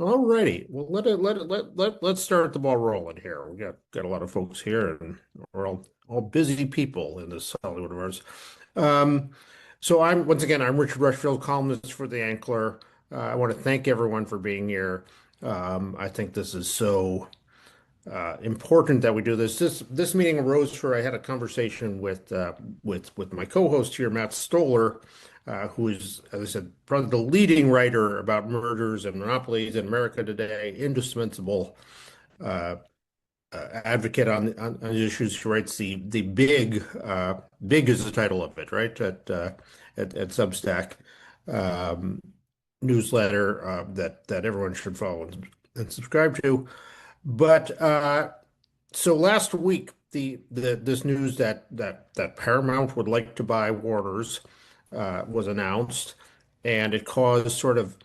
All righty. Well, let's start the ball rolling here. We got a lot of folks here, and we're all busy people in this Hollywood of ours. Um, so I'm Richard Rushfield, columnist for the Ankler. I want to thank everyone for being here. I think this is so important that we do this. This meeting arose for I had a conversation with my co-host here, Matt Stoller, who is, as I said, probably the leading writer about mergers and monopolies in America today, indispensable advocate on issues. She writes the big is the title of it, right? At Substack newsletter that everyone should follow and subscribe to. But so last week, this news that Paramount would like to buy Warner's was announced, and it caused sort of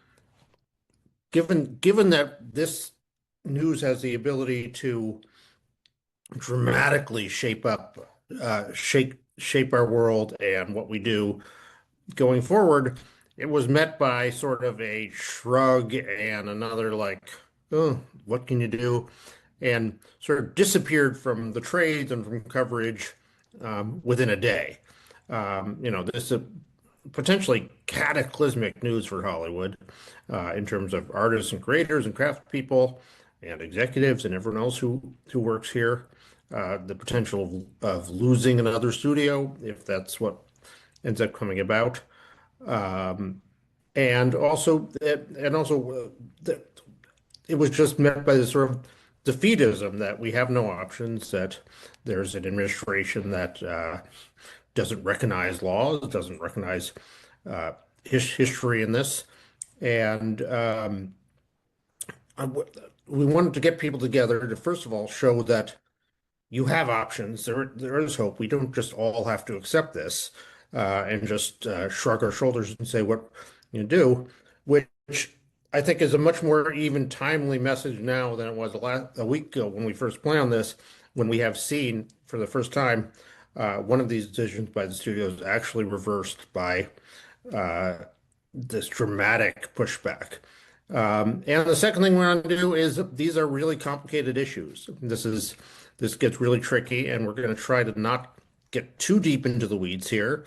given that this news has the ability to dramatically shape our world and what we do going forward. It was met by sort of a shrug and another like, oh, what can you do? And sort of disappeared from the trades and from coverage within a day. This is potentially cataclysmic news for Hollywood in terms of artists and creators and craft people and executives and everyone else who works here. The potential of losing another studio if that's what ends up coming about. Um, and also, it was just met by this sort of defeatism that we have no options, that there's an administration that doesn't recognize laws, doesn't recognize history in this. And I w we wanted to get people together to, first of all, show that you have options. There is hope. We don't just all have to accept this and just shrug our shoulders and say what you do, which I think is a much more even timely message now than it was a week ago when we first planned this, when we have seen for the first time one of these decisions by the studios actually reversed by uh, this dramatic pushback. And the second thing we want to do is these are really complicated issues. This gets really tricky, and we're going to try to not get too deep into the weeds here.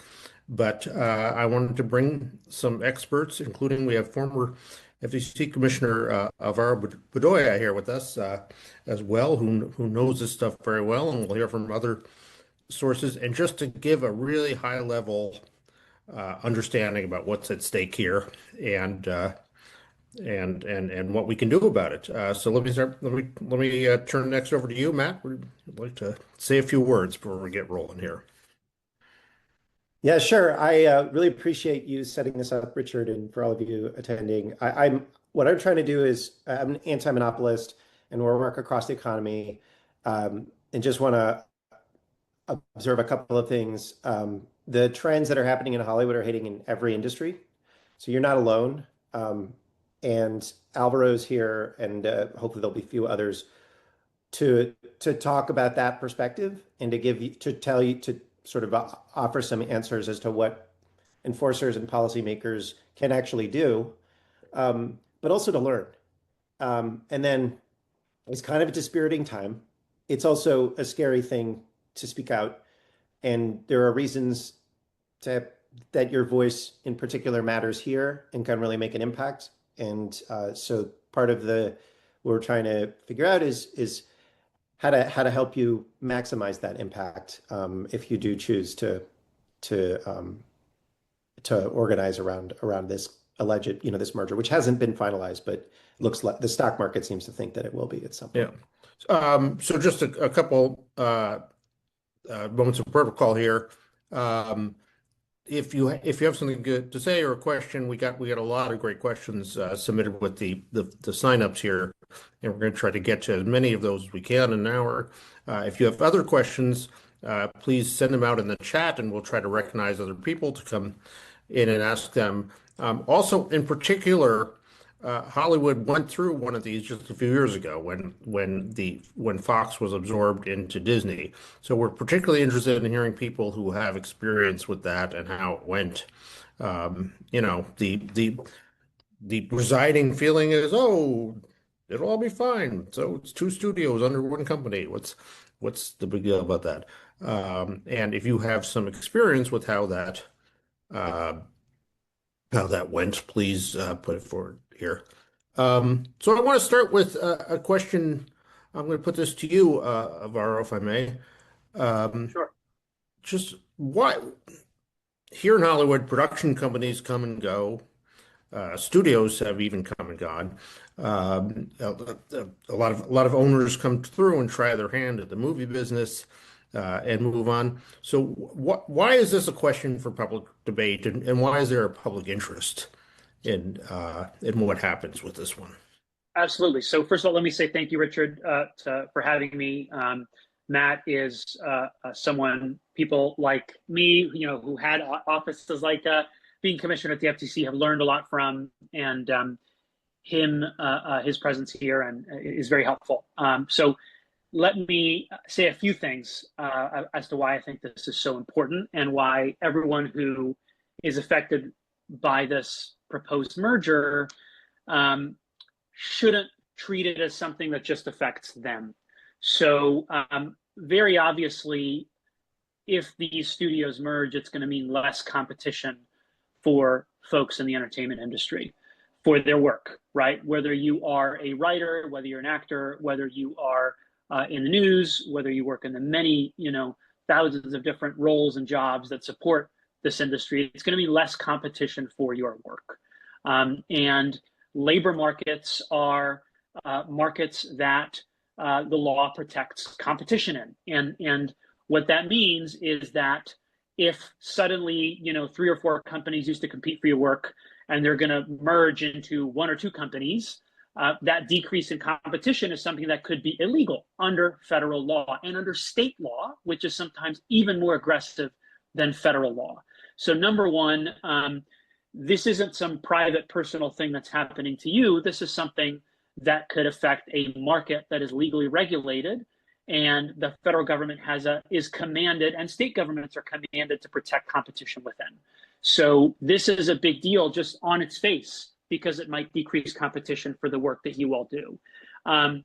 But I wanted to bring some experts, including we have former FTC Commissioner Alvaro Bedoya here with us as well, who knows this stuff very well, and we'll hear from other sources. And just to give a really high level understanding about what's at stake here and and what we can do about it. So let me start. Let me turn next over to you, Matt. I'd like to say a few words before we get rolling here. Yeah, sure. I really appreciate you setting this up, Richard, and for all of you attending. I'm what I'm trying to do is I'm an anti-monopolist, and we'll work across the economy, and just want to observe a couple of things. The trends that are happening in Hollywood are hitting in every industry, so you're not alone. And Alvaro's here, and hopefully there'll be a few others to talk about that perspective and to give you to tell you to sort of offer some answers as to what enforcers and policymakers can actually do, but also to learn. And then it's kind of a dispiriting time. It's also a scary thing to speak out, and there are reasons to that your voice in particular matters here and can really make an impact. And so part of the what we're trying to figure out is how to help you maximize that impact if you do choose to organize around this alleged this merger, which hasn't been finalized, but looks like the stock market seems to think that it will be at some Yeah. point. So just a couple moments of protocol here. Um, if you have something good to say or a question, we got a lot of great questions submitted with the signups here, and we're going to try to get to as many of those as we can in an hour. If you have other questions, please send them out in the chat, and we'll try to recognize other people to come in and ask them. Also, in particular, Hollywood went through one of these just a few years ago when Fox was absorbed into Disney. So we're particularly interested in hearing people who have experience with that and how it went. The the residing feeling is, oh, it'll all be fine. So it's two studios under one company. What's the big deal about that? And if you have some experience with uh, how that went, please put it forward here. So I want to start with a question. I'm going to put this to you, Alvaro, if I may. Um, Sure. just why here in Hollywood, production companies come and go. Studios have even come and gone. A lot of owners come through and try their hand at the movie business and move on. So, why is this a question for public debate, and why is there a public interest in what happens with this one? Absolutely. So first of all, let me say thank you, Richard, for having me. Matt is someone people like me, who had offices like being commissioner at the FTC have learned a lot from, and his presence here and is very helpful. So let me say a few things as to why I think this is so important and why everyone who is affected by this proposed merger shouldn't treat it as something that just affects them. So very obviously, if these studios merge, it's going to mean less competition for folks in the entertainment industry for their work, right? Whether you are a writer, whether you're an actor, whether you are in the news, whether you work in the many, thousands of different roles and jobs that support this industry, it's going to be less competition for your work. And labor markets are markets that the law protects competition in. And what that means is that if suddenly, 3 or 4 companies used to compete for your work and they're going to merge into 1 or 2 companies, that decrease in competition is something that could be illegal under federal law and under state law, which is sometimes even more aggressive than federal law. So number one, this isn't some private personal thing that's happening to you. This is something that could affect a market that is legally regulated, and the federal government is commanded, and state governments are commanded to protect competition within. So this is a big deal just on its face because it might decrease competition for the work that you all do. And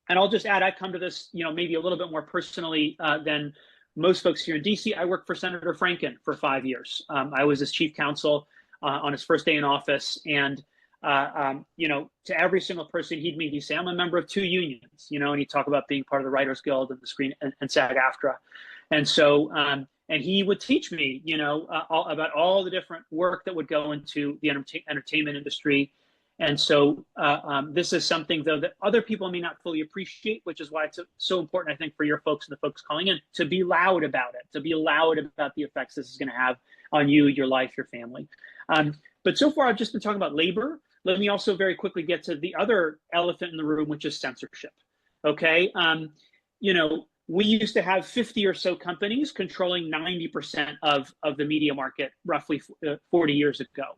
I'll just add, I come to this, maybe a little bit more personally than most folks here in DC. I worked for Senator Franken for 5 years. I was his chief counsel on his first day in office, and to every single person he'd meet, he'd say, I'm a member of 2 unions, and he'd talk about being part of the Writers Guild and the Screen and SAG-AFTRA. And so, and he would teach me, about all the different work that would go into the entertainment industry. And so this is something, though, that other people may not fully appreciate, which is why it's so important, I think, for your folks and the folks calling in to be loud about it, to be loud about the effects this is going to have on you, your life, your family. But so far, I've just been talking about labor. Let me also very quickly get to the other elephant in the room, which is censorship. Okay. We used to have 50 or so companies controlling 90% of the media market roughly 40 years ago.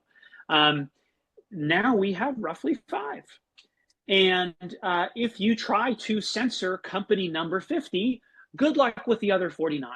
Now we have roughly 5. And if you try to censor company number 50, good luck with the other 49.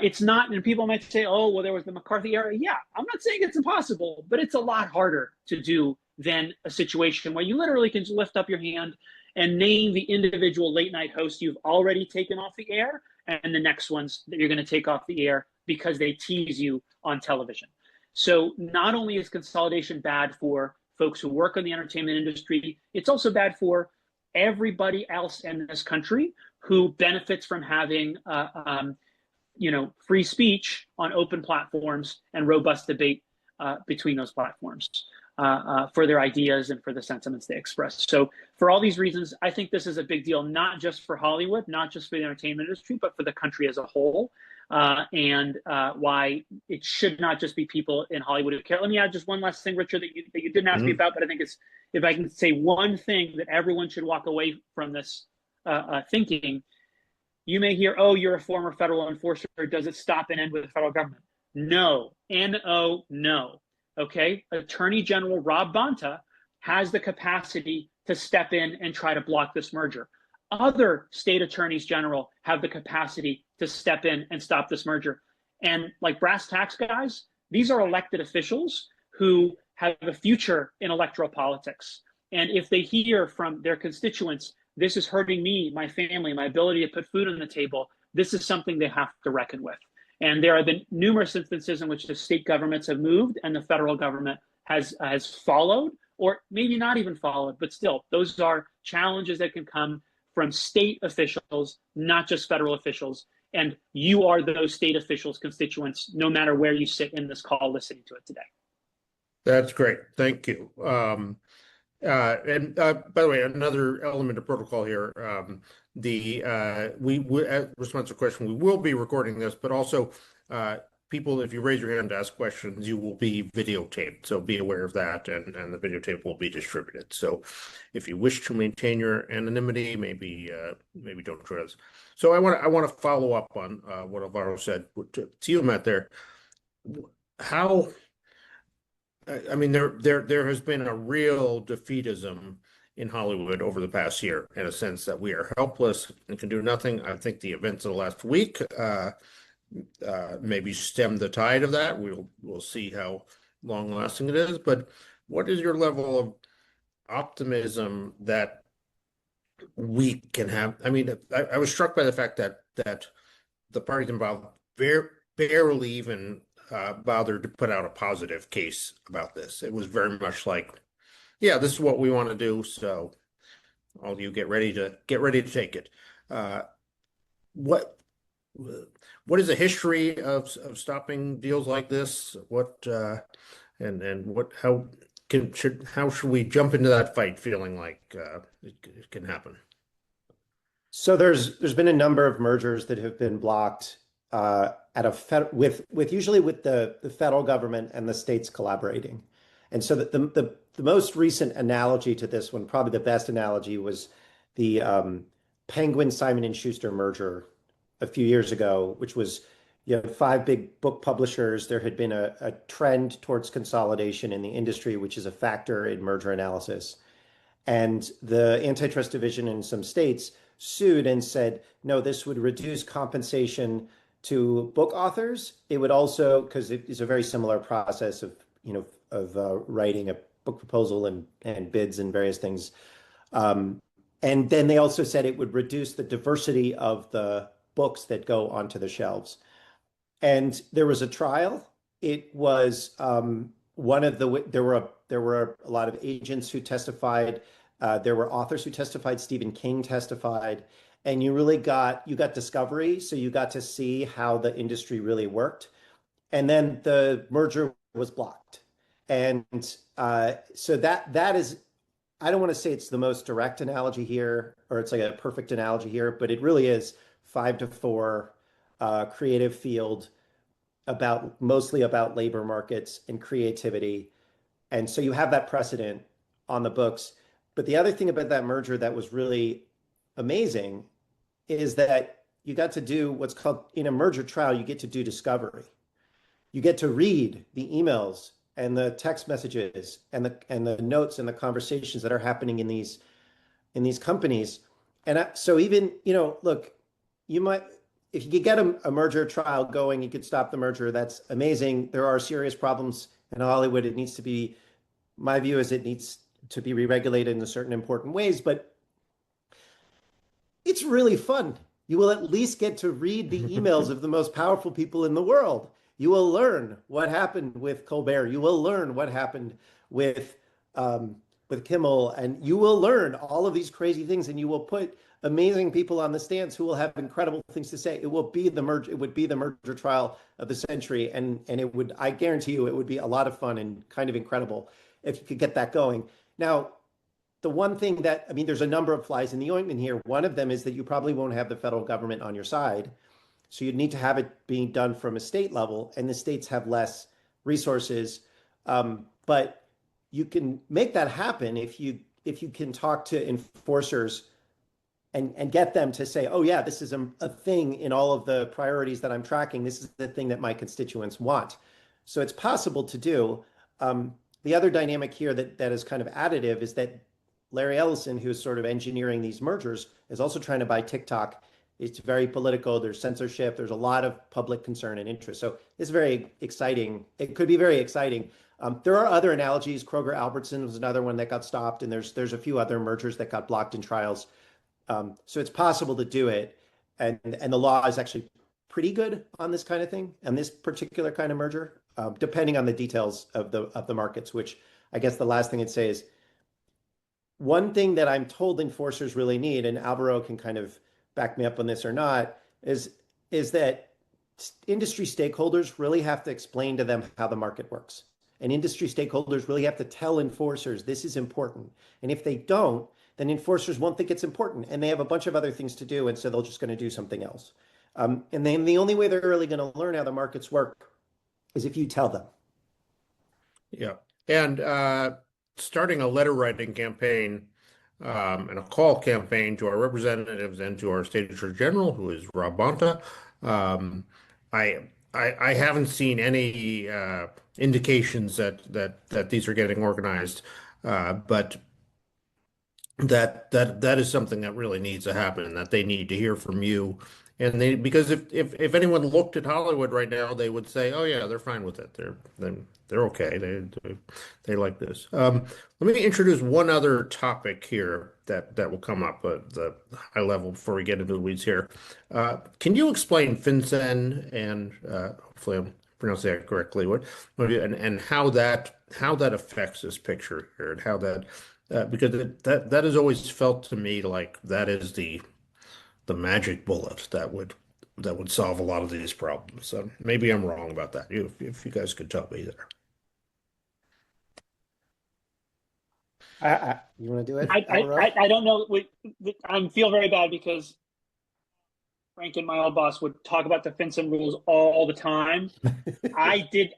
It's not, and people might say, oh, well, there was the McCarthy era. Yeah, I'm not saying it's impossible, but it's a lot harder to do than a situation where you literally can lift up your hand and name the individual late night host you've already taken off the air and the next ones that you're going to take off the air because they tease you on television. So not only is consolidation bad for folks who work in the entertainment industry, it's also bad for everybody else in this country who benefits from having free speech on open platforms and robust debate between those platforms for their ideas and for the sentiments they express. So for all these reasons, I think this is a big deal, not just for Hollywood, not just for the entertainment industry, but for the country as a whole, and why it should not just be people in Hollywood who care. Let me add just one last thing, Richard, that you didn't ask me about, but I think it's, if I can say one thing that everyone should walk away from this thinking. You may hear, oh, you're a former federal enforcer. Does it stop and end with the federal government? No. N-O, no. Okay? Attorney General Rob Bonta has the capacity to step in and try to block this merger. Other state attorneys general have the capacity to step in and stop this merger. And like brass tacks guys, these are elected officials who have a future in electoral politics. And if they hear from their constituents, this is hurting me, my family, my ability to put food on the table, this is something they have to reckon with. And there have been numerous instances in which the state governments have moved and the federal government has followed, or maybe not even followed, but still, those are challenges that can come from state officials, not just federal officials. And you are those state officials' constituents, no matter where you sit in this call listening to it today. That's great. Thank you. And by the way, another element of protocol here, response to question, we will be recording this, but also people, if you raise your hand to ask questions, you will be videotaped. So be aware of that, and the videotape will be distributed. So if you wish to maintain your anonymity, maybe don't join us. So I want to follow up on what Alvaro said to you, Matt. There, how. I mean, there has been a real defeatism in Hollywood over the past year, in a sense that we are helpless and can do nothing. I think the events of the last week maybe stem the tide of that. We'll see how long lasting it is. But what is your level of optimism that we can have? I mean, I was struck by the fact that the parties involved barely even bothered to put out a positive case about this. It was very much like, yeah, this is what we want to do, so all of you get ready to take it. What is the history of stopping deals like this? How should we jump into that fight feeling like it can happen? So there's been a number of mergers that have been blocked usually with the federal government and the states collaborating. And so the most recent analogy to this one, probably the best analogy, was the Penguin Simon and Schuster merger a few years ago, which was, 5 big book publishers. There had been a trend towards consolidation in the industry, which is a factor in merger analysis. And the antitrust division in some states sued and said, no, this would reduce compensation to book authors. It would also, because it is a very similar process of writing a book proposal and bids and various things. And then they also said it would reduce the diversity of the books that go onto the shelves. And there was a trial. It was there were a lot of agents who testified. There were authors who testified. Stephen King testified. And you got discovery, so you got to see how the industry really worked. And then the merger was blocked. And so that is, I don't want to say it's the most direct analogy here, or it's like a perfect analogy here, but it really is 5-4 creative field mostly about labor markets and creativity. And so you have that precedent on the books. But the other thing about that merger that was really amazing is that you got to do what's called, in a merger trial, you get to do discovery. You get to read the emails and the text messages and the notes and the conversations that are happening in these companies. And so even, look, you might, if you could get a merger trial going, you could stop the merger. That's amazing. There are serious problems in Hollywood. It needs to be, my view is it needs to be re-regulated in certain important ways, but it's really fun. You will at least get to read the emails of the most powerful people in the world. You will learn what happened with Colbert. You will learn what happened with Kimmel, and you will learn all of these crazy things, and you will put amazing people on the stands who will have incredible things to say. It will be the merger. It would be the merger trial of the century, and it would, I guarantee you, it would be a lot of fun and kind of incredible if you could get that going. Now, the one thing that, I mean, there's a number of flies in the ointment here. One of them is that you probably won't have the federal government on your side. So you'd need to have it being done from a state level, and the states have less resources. But you can make that happen if you can talk to enforcers and get them to say, oh yeah, this is a thing in all of the priorities that I'm tracking. This is the thing that my constituents want. So it's possible to do. The other dynamic here that is kind of additive is that Larry Ellison, who's sort of engineering these mergers, is also trying to buy TikTok. It's very political. There's censorship. There's a lot of public concern and interest. So it's very exciting. It could be very exciting. There are other analogies. Kroger-Albertson was another one that got stopped, and there's a few other mergers that got blocked in trials. So it's possible to do it, and the law is actually pretty good on this kind of thing and this particular kind of merger, depending on the details of the markets. Which I guess the last thing I'd say is one thing that I'm told enforcers really need, and Alvaro can kind of back me up on this or not, is that industry stakeholders really have to explain to them how the market works. And industry stakeholders really have to tell enforcers this is important. And if they don't, then enforcers won't think it's important, and they have a bunch of other things to do, and so they're just going to do something else. And then the only way they're really going to learn how the markets work is if you tell them. Yeah. And starting a letter writing campaign and a call campaign to our representatives and to our State Attorney General, who is Rob Bonta. I haven't seen any indications that these are getting organized, but that is something that really needs to happen, that they need to hear from you. And because if anyone looked at Hollywood right now, they would say, "Oh yeah, they're fine with it. They're okay. They like this." Let me introduce one other topic here that will come up at the high level before we get into the weeds here. Can you explain FinCEN and hopefully I'm pronouncing that correctly, and how that affects this picture here, and how that because that has always felt to me like that is the magic bullet that would solve a lot of these problems. So maybe I'm wrong about that. If you guys could tell me there. You want to do it? I don't know. I feel very bad because Frank and my old boss would talk about the FinCEN rules all the time. I did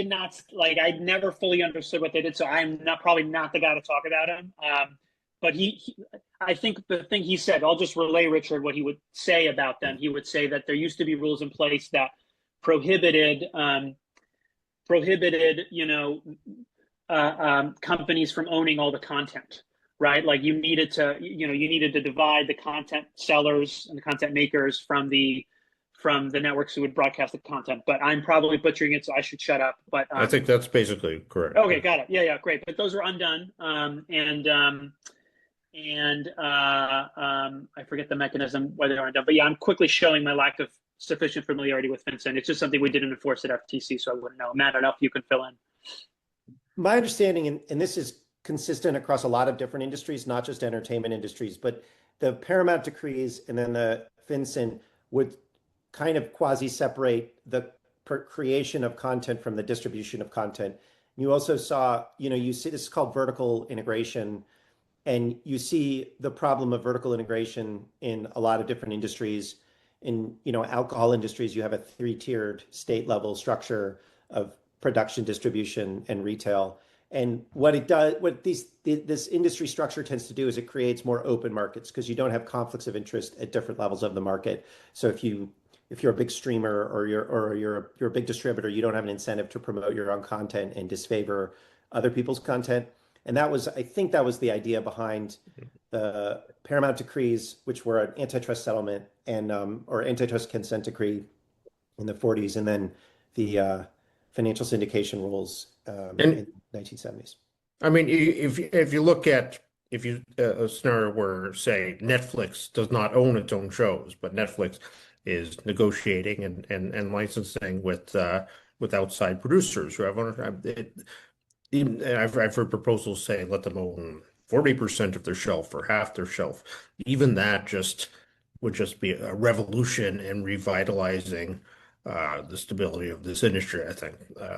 not, like, I never fully understood what they did, so I'm probably not the guy to talk about them. But I think the thing he said, I'll just relay, Richard, what he would say about them. He would say that there used to be rules in place that prohibited, companies from owning all the content, right? Like you needed to divide the content sellers and the content makers from the networks who would broadcast the content. But I'm probably butchering it, so I should shut up. But I think that's basically correct. Okay, got it. Yeah, great. But those were undone, I forget the mechanism why they aren't done. But yeah, I'm quickly showing my lack of sufficient familiarity with FinCEN. It's just something we didn't enforce at FTC, so I wouldn't know. Matt, I don't know if you can fill in. My understanding, and this is consistent across a lot of different industries, not just entertainment industries, but the Paramount decrees and then the FinCEN would kind of quasi-separate the creation of content from the distribution of content. You also saw, you see this is called vertical integration, and you see the problem of vertical integration in a lot of different industries. In alcohol industries, you have a three-tiered state-level structure of production, distribution, and retail. And this industry structure tends to do is it creates more open markets because you don't have conflicts of interest at different levels of the market. So if you're a big streamer or you're a big distributor, you don't have an incentive to promote your own content and disfavor other people's content. And I think that was the idea behind the Paramount decrees, which were an antitrust settlement or antitrust consent decree in the 40s, and then the financial syndication rules in the 1970s. I mean, if you look at a scenario where, say, Netflix does not own its own shows, but Netflix is negotiating and licensing with outside producers who have I've heard proposals say let them own 40% of their shelf or half their shelf. Even that would just be a revolution in revitalizing the stability of this industry, I think.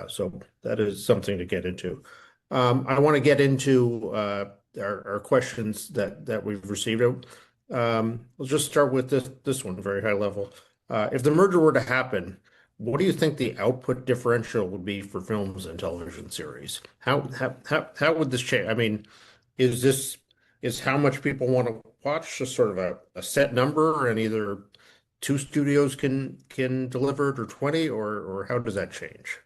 So that is something to get into. I want to get into our questions that we've received. We'll just start with this one, very high level. If the merger were to happen, what do you think the output differential would be for films and television series? How would this change? I mean, is how much people want to watch just sort of a set number, and either two studios can deliver it or 20, or how does that change?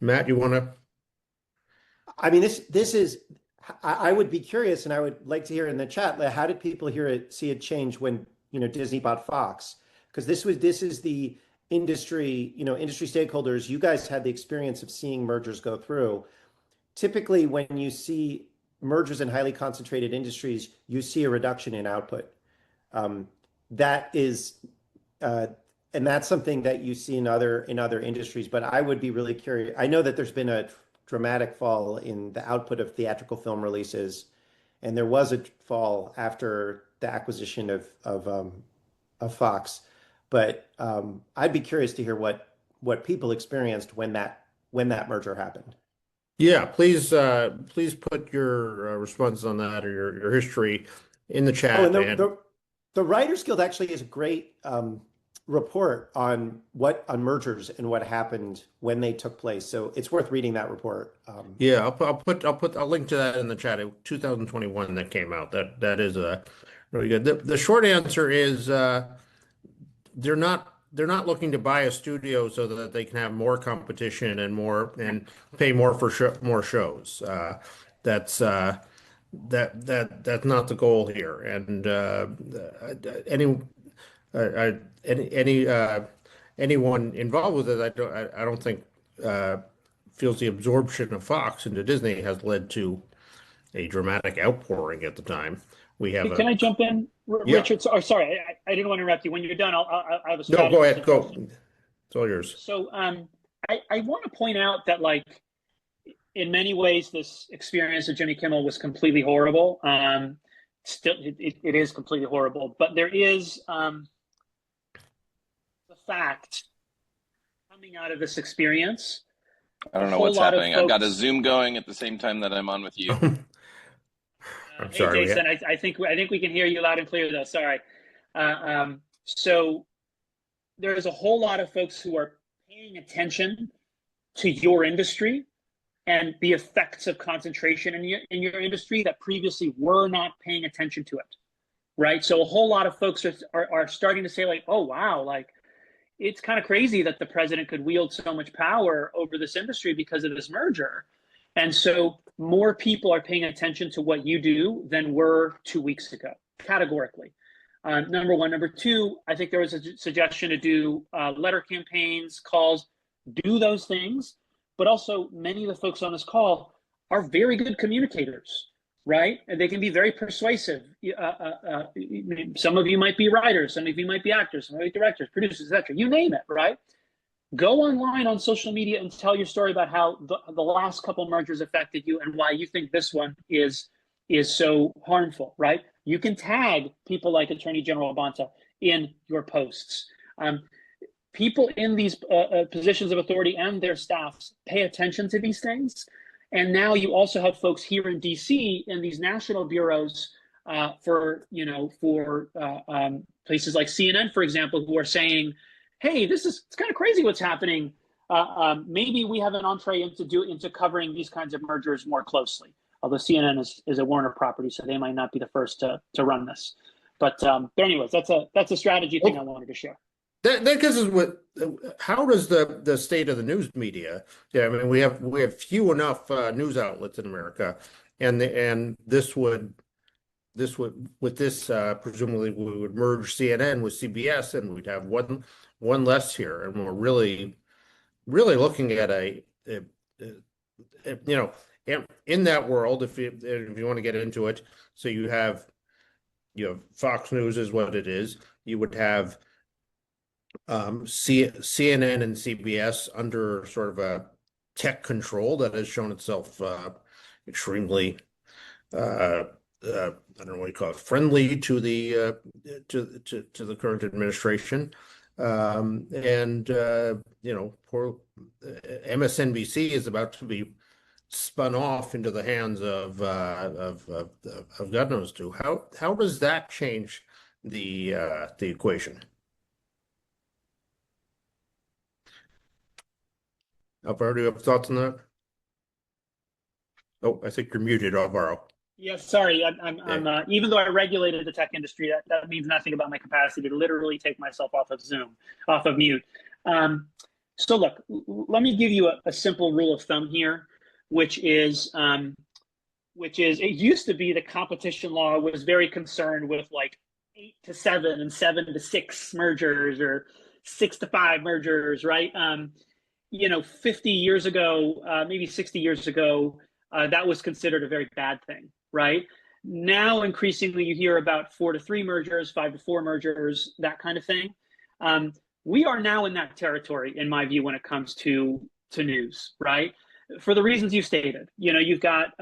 Matt, you want to? I mean, this is. I would be curious, and I would like to hear in the chat. How did people see it change when Disney bought Fox? Because this is the industry, industry stakeholders, you guys had the experience of seeing mergers go through. Typically, when you see mergers in highly concentrated industries, you see a reduction in output. That is, and that's something that you see in other industries. But I would be really curious. I know that there's been a dramatic fall in the output of theatrical film releases, and there was a fall after the acquisition of Fox. But I'd be curious to hear what people experienced when that merger happened. Yeah, please put your response on that or your history in the chat. Oh, and the Writers Guild actually is a great report on mergers and what happened when they took place. So it's worth reading that report. Yeah, I'll link to that in the chat. 2021 that came out. That is really good. The short answer is they're not looking to buy a studio so that they can have more competition and pay more for more shows. That's not the goal here. And anyone involved with it, I don't think feels the absorption of Fox into Disney has led to a dramatic outpouring at the time. Can I jump in, Richard? Yeah. Sorry, I didn't want to interrupt you. When you're done, I have a No, go ahead. suggestion. Go. It's all yours. So I want to point out that, like, in many ways, this experience of Jimmy Kimmel was completely horrible. Still, it is completely horrible. But there is the fact coming out of this experience. I don't know what's happening. I've got a Zoom going at the same time that I'm on with you. I'm sorry. Hey, Jason, I think we can hear you loud and clear, though. Sorry. So there's a whole lot of folks who are paying attention to your industry and the effects of concentration in your industry that previously were not paying attention to it, right? So a whole lot of folks are starting to say, like, oh, wow, like, it's kind of crazy that the president could wield so much power over this industry because of this merger. And so more people are paying attention to what you do than were 2 weeks ago, categorically. Number one. Number two, I think there was a suggestion to do letter campaigns, calls, do those things. But also, many of the folks on this call are very good communicators, right? And they can be very persuasive. Some of you might be writers, some of you might be actors, some of you directors, producers, etc. You name it, right? Go online on social media and tell your story about how the last couple mergers affected you and why you think this one is so harmful, right? You can tag people like Attorney General Bonta in your posts. People in these positions of authority and their staffs pay attention to these things. And now you also have folks here in DC in these national bureaus for places like CNN, for example, who are saying, hey, it's kind of crazy what's happening. Maybe we have an entree into covering these kinds of mergers more closely. Although CNN is a Warner property, so they might not be the first to run this. But anyways, that's a strategy thing I wanted to share. That gets us how does the state of the news media? Yeah, I mean we have few enough news outlets in America, and this would presumably we would merge CNN with CBS, and we'd have one less here, and we're really looking at in that world, if you want to get into it, so you have Fox News is what it is. You would have CNN and CBS under sort of a tech control that has shown itself extremely I don't know what you call it, friendly to the current administration, and poor MSNBC is about to be spun off into the hands of God knows who. How does that change the equation? Alvaro, do you have thoughts on that? Oh, I think you're muted, Alvaro. Yeah, sorry. I'm even though I regulated the tech industry, that means nothing about my capacity to literally take myself off of mute. So look, let me give you a simple rule of thumb here, which is it used to be the competition law was very concerned with like 8 to 7 and 7 to 6 mergers or 6-5 mergers, right? 50 years ago, maybe 60 years ago, that was considered a very bad thing, right? Now, increasingly, you hear about 4-3 mergers, 5-4 mergers, that kind of thing. We are now in that territory, in my view, when it comes to news, right? For the reasons you stated. You've got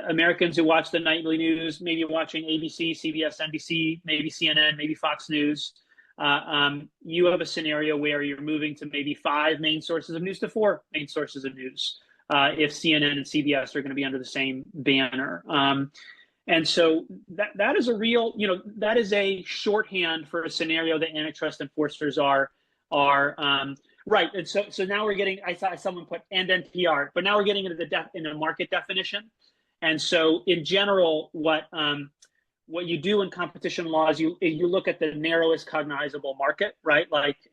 Americans who watch the nightly news, maybe watching ABC, CBS, NBC, maybe CNN, maybe Fox News. You have a scenario where you're moving to maybe 5 main sources of news to 4 main sources of news, if CNN and CBS are going to be under the same banner. And so that is a real, that is a shorthand for a scenario that antitrust enforcers are right. And so now we're getting, I saw someone put and NPR, but now we're getting into the market definition. And so in general, what you do in competition law is you look at the narrowest cognizable market, right?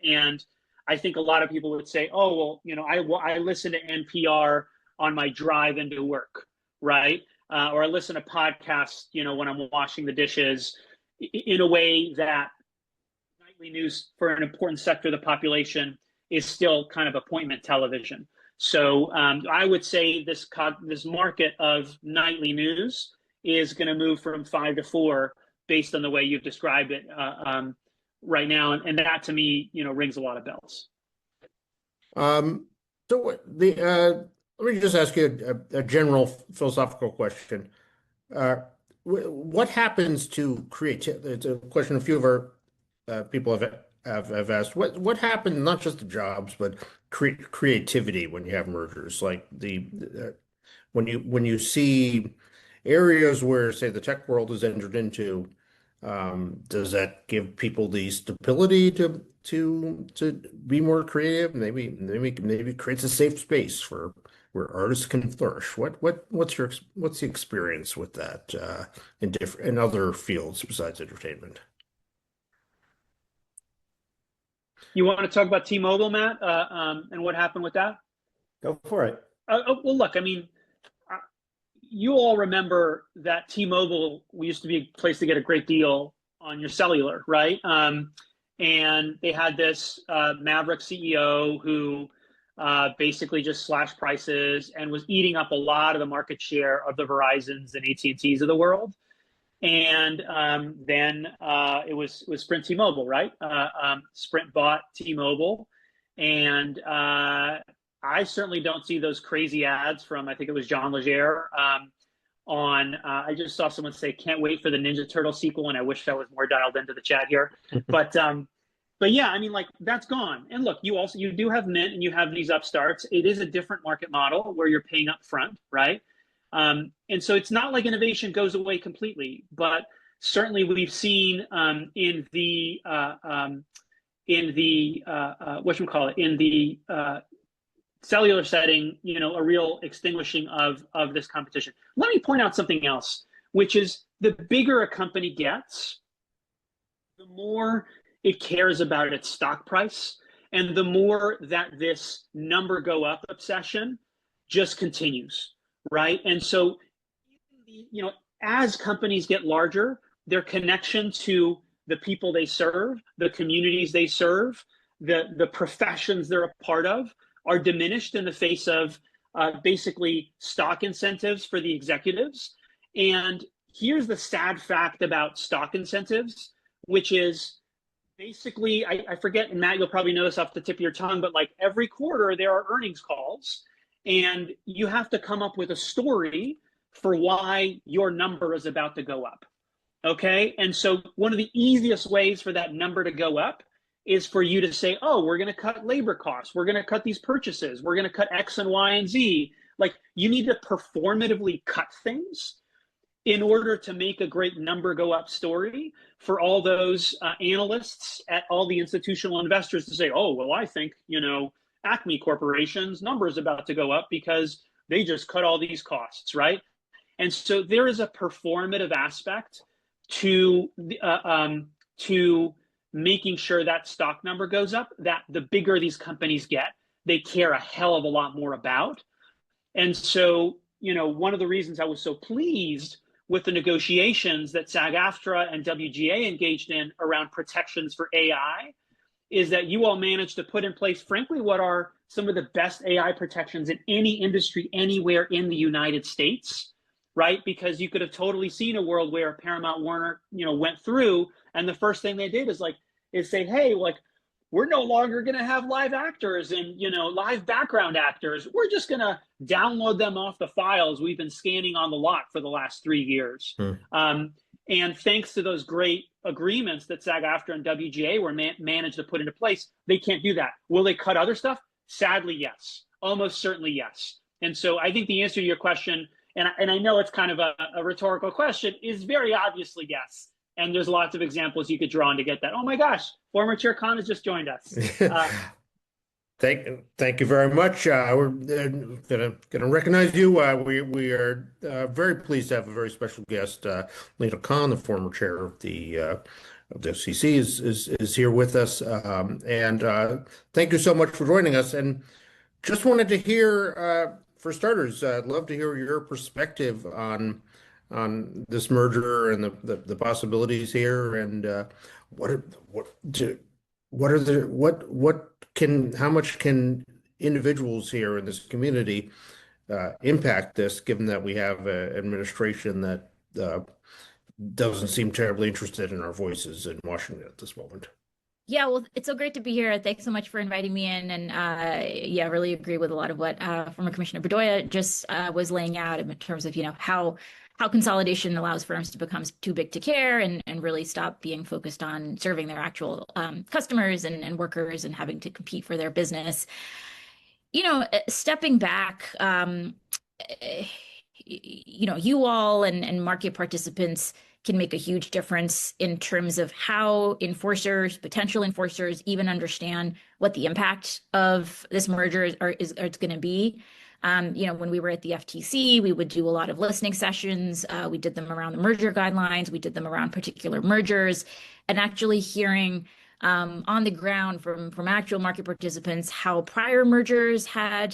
And I think a lot of people would say, oh, well, I listen to NPR on my drive into work, right? Or I listen to podcasts, when I'm washing the dishes, in a way that nightly news for an important sector of the population is still kind of appointment television. So I would say this market of nightly news is going to move from 5 to 4 based on the way you've described it right now, and that to me, rings a lot of bells. Let me just ask you a general philosophical question. What happens to creativity? It's a question a few of our people have asked. What happens, not just to jobs, but creativity when you have mergers? Like when you see areas where, say, the tech world has entered into, does that give people the stability to be more creative? Maybe it creates a safe space where artists can flourish. What's the experience with that in other fields besides entertainment? You want to talk about T-Mobile, Matt, and what happened with that? Go for it. Well, look, I mean, you all remember that T-Mobile used to be a place to get a great deal on your cellular, right? And they had this maverick CEO who basically just slashed prices and was eating up a lot of the market share of the Verizons and AT&Ts of the world. And then it was Sprint T-Mobile, right? Sprint bought T-Mobile, and I certainly don't see those crazy ads from, I think it was John Legere I just saw someone say, can't wait for the Ninja Turtle sequel, and I wish I was more dialed into the chat here. But yeah, I mean, that's gone. And look, you do have Mint and you have these upstarts. It is a different market model where you're paying up front, right? And so it's not like innovation goes away completely, but certainly we've seen in the cellular setting, a real extinguishing of this competition. Let me point out something else, which is the bigger a company gets, the more it cares about its stock price, and the more that this number go up obsession just continues, right? And so, as companies get larger, their connection to the people they serve, the communities they serve, the professions they're a part of are diminished in the face of basically stock incentives for the executives. And here's the sad fact about stock incentives, which is basically, I forget, and Matt, you'll probably know this off the tip of your tongue, but every quarter there are earnings calls, and you have to come up with a story for why your number is about to go up. Okay. And so one of the easiest ways for that number to go up is for you to say, oh, we're going to cut labor costs. We're going to cut these purchases. We're going to cut X and Y and Z. You need to performatively cut things in order to make a great number go up story for all those analysts at all the institutional investors to say, oh, well, I think, Acme Corporation's number is about to go up because they just cut all these costs, right? And so there is a performative aspect to making sure that stock number goes up, that the bigger these companies get, they care a hell of a lot more about. And so, one of the reasons I was so pleased with the negotiations that SAG-AFTRA and WGA engaged in around protections for AI is that you all managed to put in place, frankly, what are some of the best AI protections in any industry anywhere in the United States, right? Because you could have totally seen a world where Paramount-Warner, went through, and the first thing they did is say, hey, like, we're no longer going to have live actors and, live background actors. We're just going to download them off the files we've been scanning on the lot for the last 3 years. And thanks to those great agreements that SAG-AFTRA and WGA were managed to put into place, they can't do that. Will they cut other stuff? Sadly, yes. Almost certainly, yes. And so I think the answer to your question, and I know it's kind of a rhetorical question, is very obviously yes. And there's lots of examples you could draw on to get that. Oh my gosh, former Chair Khan has just joined us. Thank you very much. We're gonna recognize you. We are very pleased to have a very special guest, Lina Khan, the former chair of the FCC, is here with us. And thank you so much for joining us. And just wanted to hear, for starters, I'd love to hear your perspective on this merger and the possibilities here, and how much can individuals here in this community impact this, given that we have an administration that doesn't seem terribly interested in our voices in Washington at this moment. Yeah, well, it's so great to be here. Thanks so much for inviting me in. And yeah, really agree with a lot of what former Commissioner Bedoya just was laying out in terms of, how consolidation allows firms to become too big to care and really stop being focused on serving their actual customers and workers and having to compete for their business. Stepping back, you all and market participants can make a huge difference in terms of how potential enforcers even understand what the impact of this merger is going to be. When we were at the FTC, we would do a lot of listening sessions. We did them around the merger guidelines. We did them around particular mergers, and actually hearing on the ground from actual market participants how prior mergers had,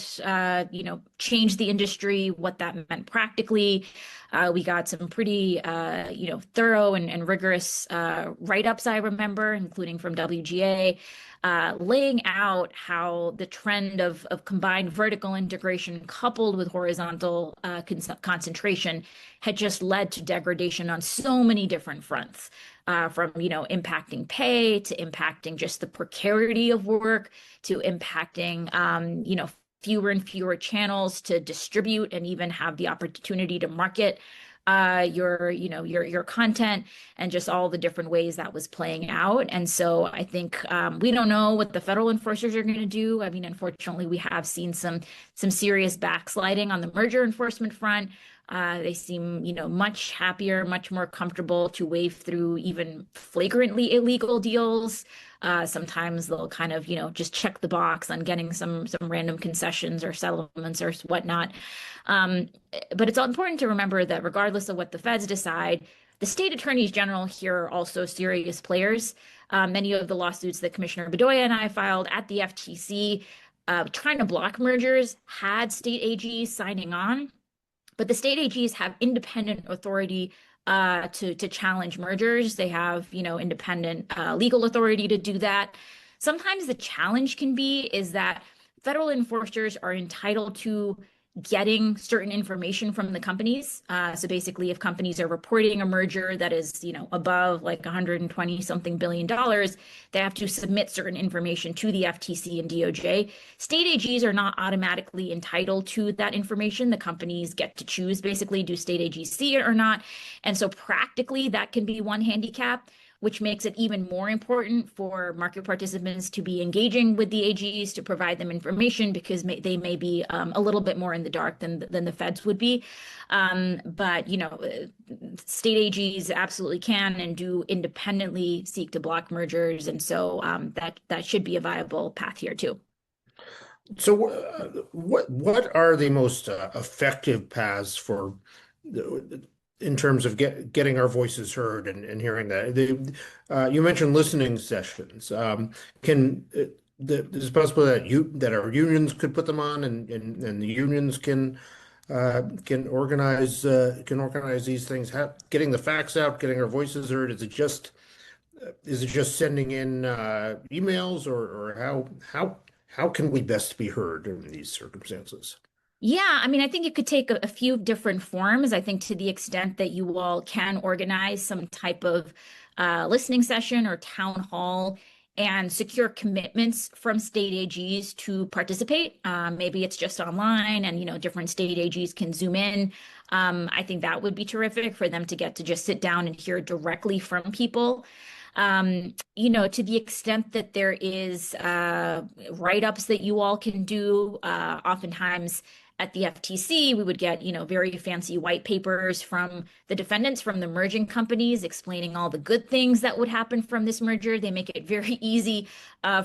changed the industry, what that meant practically. We got some pretty, thorough and rigorous write-ups, I remember, including from WGA, laying out how the trend of combined vertical integration coupled with horizontal concentration had just led to degradation on so many different fronts, from impacting pay to impacting just the precarity of work to impacting fewer and fewer channels to distribute and even have the opportunity to market your content, and just all the different ways that was playing out. And so I think we don't know what the federal enforcers are going to do. I mean, unfortunately, we have seen some serious backsliding on the merger enforcement front. They seem, much happier, much more comfortable to wade through even flagrantly illegal deals. Sometimes they'll kind of, just check the box on getting some random concessions or settlements or whatnot. But it's important to remember that regardless of what the feds decide, the state attorneys general here are also serious players. Many of the lawsuits that Commissioner Bedoya and I filed at the FTC trying to block mergers had state AGs signing on. But the state AGs have independent authority to challenge mergers. They have, independent legal authority to do that. Sometimes the challenge can be is that federal enforcers are entitled to getting certain information from the companies. So basically, if companies are reporting a merger that is, above like 120 something billion dollars, they have to submit certain information to the FTC and DOJ. State AGs are not automatically entitled to that information. The companies get to choose, basically, do state AGs see it or not? And so practically, that can be one handicap, which makes it even more important for market participants to be engaging with the AGs to provide them information, because they may be a little bit more in the dark than the feds would be. But, state AGs absolutely can and do independently seek to block mergers. And so that should be a viable path here too. So what are the most effective paths for in terms of getting our voices heard and hearing that? You mentioned listening sessions. Is it possible that our unions could put them on, and the unions can organize these things, getting the facts out, getting our voices heard? Is it just is it just sending in emails, or how can we best be heard in these circumstances? Yeah, I mean, I think it could take a few different forms. I think to the extent that you all can organize some type of listening session or town hall and secure commitments from state AGs to participate. Maybe it's just online and, different state AGs can zoom in. I think that would be terrific for them to get to just sit down and hear directly from people. To the extent that there is write-ups that you all can do, oftentimes at the FTC, we would get, very fancy white papers from the defendants, from the merging companies, explaining all the good things that would happen from this merger. They make it very easy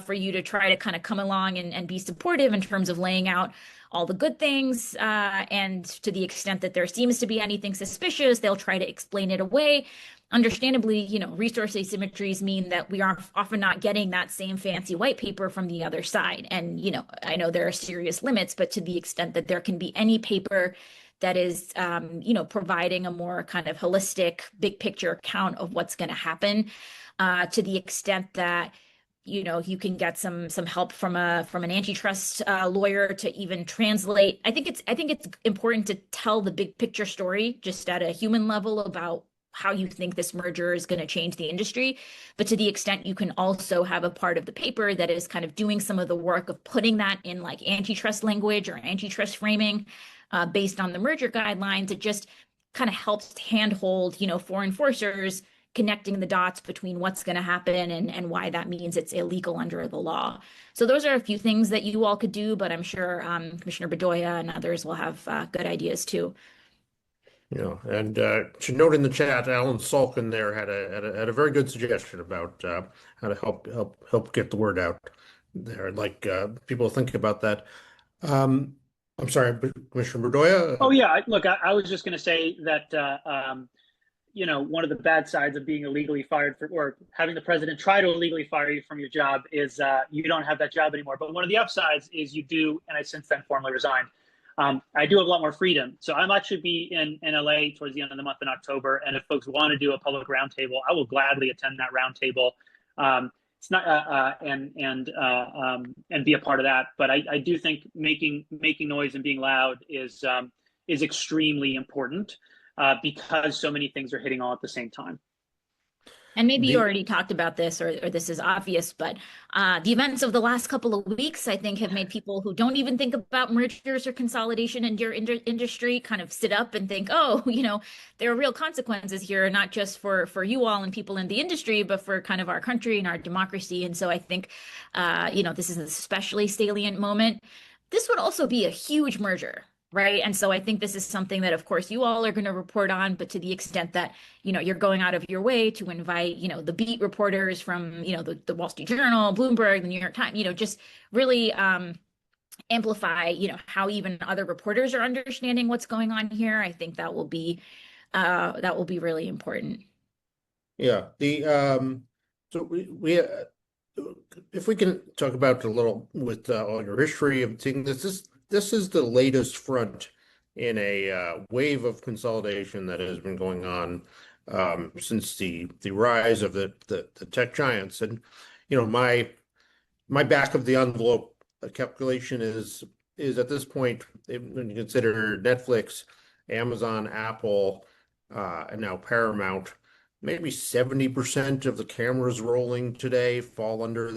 for you to try to kind of come along and be supportive in terms of laying out all the good things. And to the extent that there seems to be anything suspicious, they'll try to explain it away. Understandably, resource asymmetries mean that we are often not getting that same fancy white paper from the other side. And, I know there are serious limits, but to the extent that there can be any paper that is, providing a more kind of holistic, big picture account of what's going to happen, to the extent that you can get some help from an antitrust lawyer to even translate. I think it's important to tell the big picture story just at a human level about how you think this merger is going to change the industry. But to the extent you can also have a part of the paper that is kind of doing some of the work of putting that in like antitrust language or antitrust framing based on the merger guidelines, it just kind of helps handhold, for enforcers connecting the dots between what's going to happen and why that means it's illegal under the law. So those are a few things that you all could do, but I'm sure Commissioner Bedoya and others will have good ideas too. And to note in the chat, Alan Salkin there had a very good suggestion about how to help get the word out there. I'd like people to think about that. I'm sorry, Commissioner Bedoya. Oh yeah, look, I was just going to say that one of the bad sides of being illegally fired or having the president try to illegally fire you from your job is you don't have that job anymore. But one of the upsides is you do, and I since then formally resigned. I do have a lot more freedom. So I'm actually be in LA towards the end of the month in October. And if folks want to do a public roundtable, I will gladly attend that roundtable. It's not and be a part of that. But I do think making noise and being loud is extremely important because so many things are hitting all at the same time. And maybe you already talked about this, or this is obvious, but the events of the last couple of weeks, I think, have made people who don't even think about mergers or consolidation in your industry kind of sit up and think, oh, there are real consequences here, not just for you all and people in the industry, but for kind of our country and our democracy. And so I think, this is an especially salient moment. This would also be a huge merger. Right. And so I think this is something that, of course, you all are going to report on, but to the extent that, you're going out of your way to invite, the beat reporters from, the Wall Street Journal, Bloomberg, the New York Times, just really amplify, how even other reporters are understanding what's going on here. I think that will be really important. Yeah. So we if we can talk about a little with all your history of seeing this is the latest front in a wave of consolidation that has been going on since the rise of the tech giants. And my back of the envelope calculation is at this point, when you consider Netflix, Amazon, Apple, and now Paramount, maybe 70% of the cameras rolling today fall under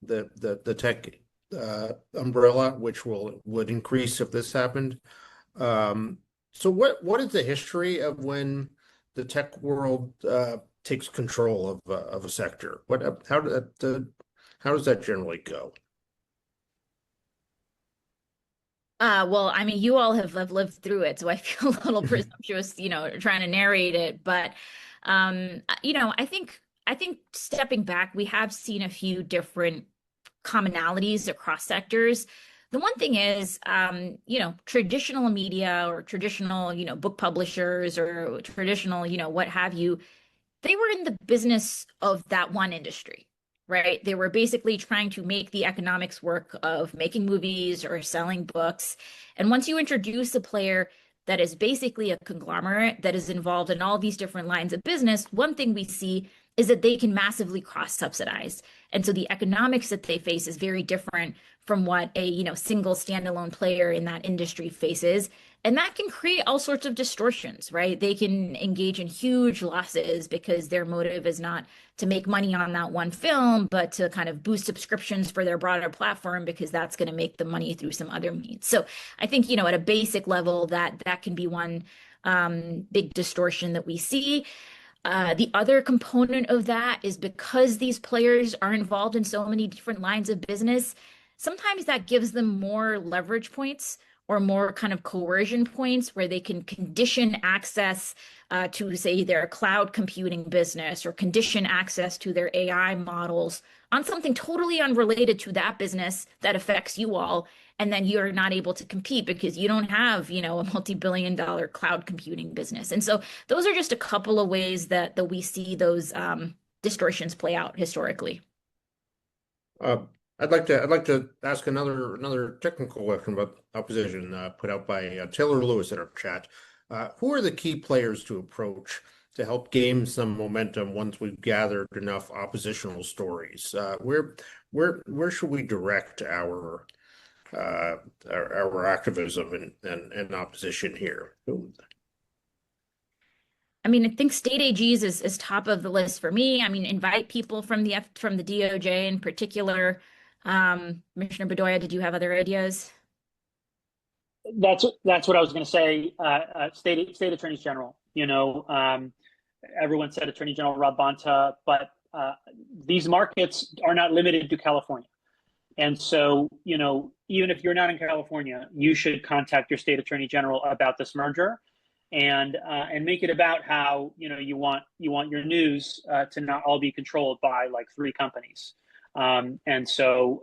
the tech umbrella, which would increase if this happened. So what is the history of when the tech world takes control of a sector? How does that generally go? Well, I mean, you all have lived through it, so I feel a little presumptuous, trying to narrate it. But I think stepping back, we have seen a few different commonalities across sectors. The one thing is, traditional media or traditional, book publishers or traditional, what have you, they were in the business of that one industry, right? They were basically trying to make the economics work of making movies or selling books. And once you introduce a player that is basically a conglomerate that is involved in all these different lines of business, one thing we see is that they can massively cross-subsidize. And so the economics that they face is very different from what a, single standalone player in that industry faces. And that can create all sorts of distortions, right? They can engage in huge losses because their motive is not to make money on that one film, but to kind of boost subscriptions for their broader platform because that's going to make the money through some other means. So I think, at a basic level, that can be one big distortion that we see. The other component of that is because these players are involved in so many different lines of business, sometimes that gives them more leverage points or more kind of coercion points where they can condition access to, say, their cloud computing business or condition access to their AI models on something totally unrelated to that business that affects you all. And then you're not able to compete because you don't have, a multi-billion-dollar cloud computing business. And so those are just a couple of ways that we see those distortions play out historically. I'd like to ask another technical question about opposition put out by Taylor Lewis in our chat. Who are the key players to approach to help gain some momentum once we've gathered enough oppositional stories? Where should we direct our activism and opposition here? I mean, I think state AGs is top of the list for me. I mean, invite people from the DOJ in particular. Commissioner Bedoya, did you have other ideas? That's what I was going to say. State attorneys general. Everyone said Attorney General Rob Bonta, but these markets are not limited to California. And so, even if you're not in California, you should contact your state attorney general about this merger, and make it about how you want your news to not all be controlled by like 3 companies. And so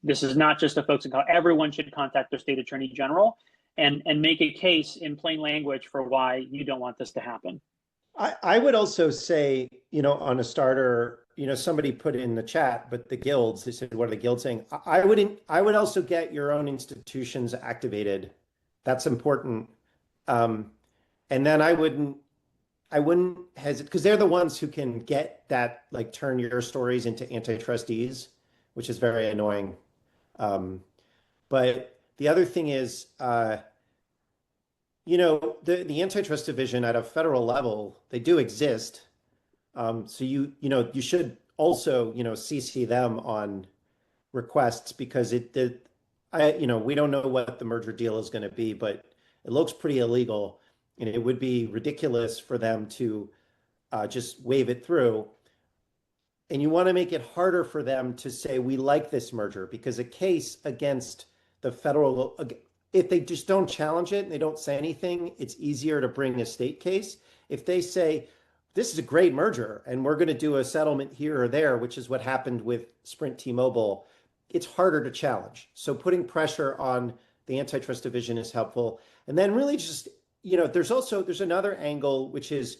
this is not just a folks in California. Everyone should contact their state attorney general and make a case in plain language for why you don't want this to happen. I would also say, on a starter, somebody put in the chat, but the guilds, they said, what are the guilds saying? I would also get your own institutions activated. That's important. And then I wouldn't hesitate because they're the ones who can get that, like turn your stories into antitrustees, which is very annoying. But the other thing is, the antitrust division at a federal level, they do exist. So you should also, CC them on requests because we don't know what the merger deal is going to be, but it looks pretty illegal. And it would be ridiculous for them to just wave it through. And you want to make it harder for them to say, we like this merger, because a case against the federal, if they just don't challenge it and they don't say anything, it's easier to bring a state case. If they say, this is a great merger and we're going to do a settlement here or there, which is what happened with Sprint T-Mobile, it's harder to challenge. So putting pressure on the antitrust division is helpful. And then really just, there's another angle, which is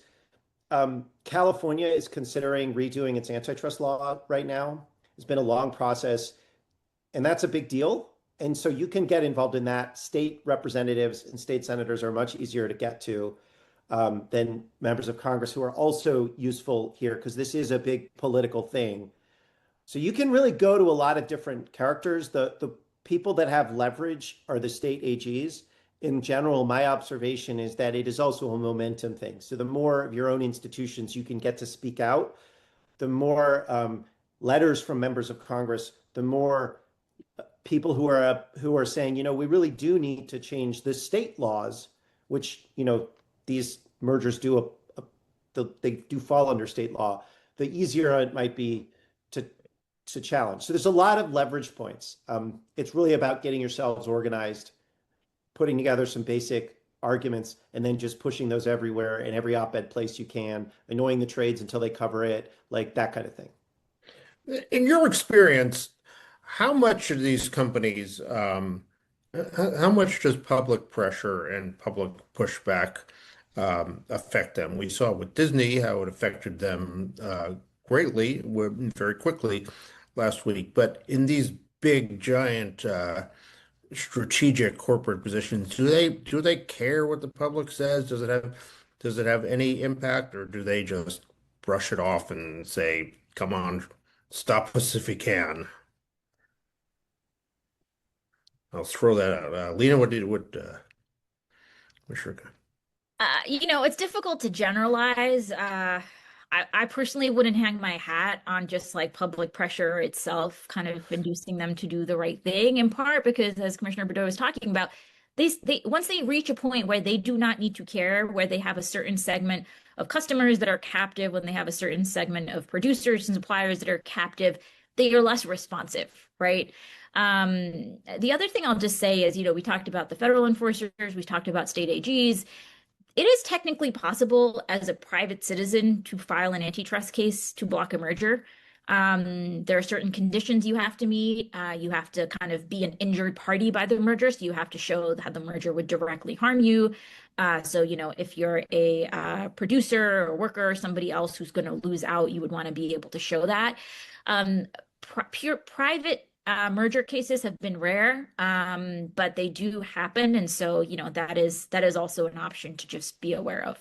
California is considering redoing its antitrust law right now. It's been a long process, and that's a big deal. And so you can get involved in that. State representatives and state senators are much easier to get to than members of Congress, who are also useful here because this is a big political thing. So you can really go to a lot of different characters. The people that have leverage are the state AGs. In general, my observation is that it is also a momentum thing. So the more of your own institutions you can get to speak out, the more letters from members of Congress, the more people who are saying, we really do need to change the state laws, which, these mergers they do fall under state law, the easier it might be to challenge. So there's a lot of leverage points. It's really about getting yourselves organized, putting together some basic arguments, and then just pushing those everywhere in every op-ed place you can, annoying the trades until they cover it, like that kind of thing. In your experience, how much of these companies, how much does public pressure and public pushback affect them? We saw with Disney how it affected them greatly, very quickly last week. But in these big, giant strategic corporate positions, do they care what the public says? Does it have any impact, or do they just brush it off and say, come on, stop us if you can. I'll throw that out. Lina, what's your It's difficult to generalize. I personally wouldn't hang my hat on just like public pressure itself, kind of inducing them to do the right thing, in part because, as Commissioner Bedoya was talking about, they once they reach a point where they do not need to care, where they have a certain segment of customers that are captive, when they have a certain segment of producers and suppliers that are captive, they are less responsive, right? The other thing I'll just say is, we talked about the federal enforcers, we talked about state AGs. It is technically possible as a private citizen to file an antitrust case to block a merger. There are certain conditions you have to meet. You have to kind of be an injured party by the merger, so you have to show that the merger would directly harm you. So, if you're a producer or worker or somebody else who's going to lose out, you would want to be able to show that. Pure private merger cases have been rare, but they do happen. And so, that is also an option to just be aware of.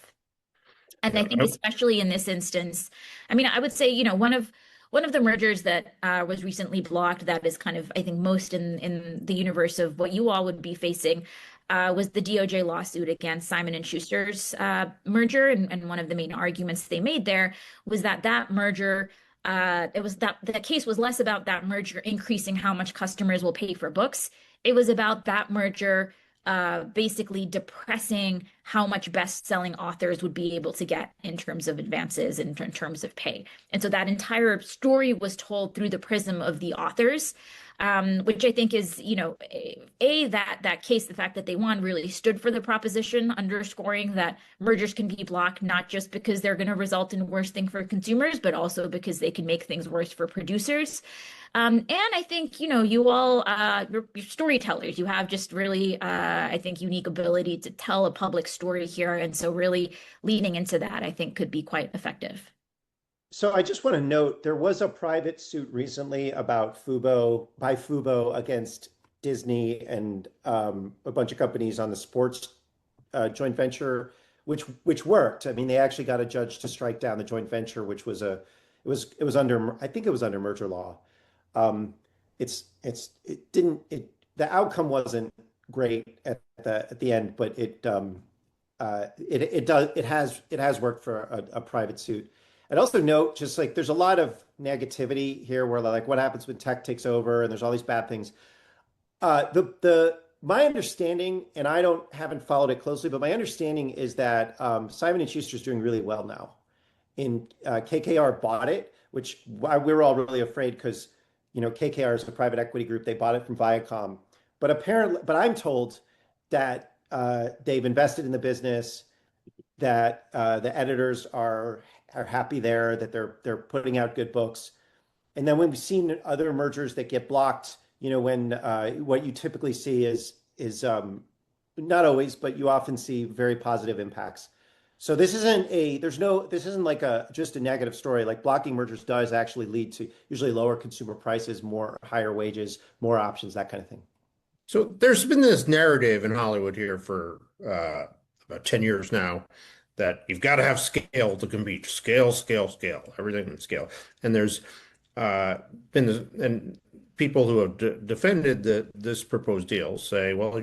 And I think especially in this instance, I would say, one of the mergers that was recently blocked that is kind of, I think, most in the universe of what you all would be facing was the DOJ lawsuit against Simon & Schuster's merger. And one of the main arguments they made there was that merger, the case was less about that merger increasing how much customers will pay for books. It was about that merger basically depressing how much best-selling authors would be able to get in terms of advances and in terms of pay. And so that entire story was told through the prism of the authors, which I think is, that case, the fact that they won really stood for the proposition, underscoring that mergers can be blocked, not just because they're going to result in worse thing for consumers, but also because they can make things worse for producers. And I think, you all, you're storytellers. You have just really, I think, unique ability to tell a public story here. And so really leaning into that, I think, could be quite effective. So I just want to note, there was a private suit recently about Fubo against Disney and a bunch of companies on the sports joint venture, which worked. They actually got a judge to strike down the joint venture, which was it was under, I think it was under merger law. The outcome wasn't great at the end, but it has worked for a private suit. I'd also note, just like, there's a lot of negativity here where, like, what happens when tech takes over and there's all these bad things. My understanding, and I haven't followed it closely, but my understanding is that Simon & Schuster is doing really well now. KKR bought it, which we were all really afraid because, KKR is a private equity group. They bought it from Viacom. But I'm told that they've invested in the business, that the editors are happy there, that they're putting out good books. And then when we've seen other mergers that get blocked, when what you typically see is not always, but you often see very positive impacts. So this isn't like just a negative story. Like, blocking mergers does actually lead to usually lower consumer prices, higher wages, more options, that kind of thing. So there's been this narrative in Hollywood here for about 10 years now that you've got to have scale to compete. Scale, everything in scale. And there's been people who have defended this proposed deal say, well,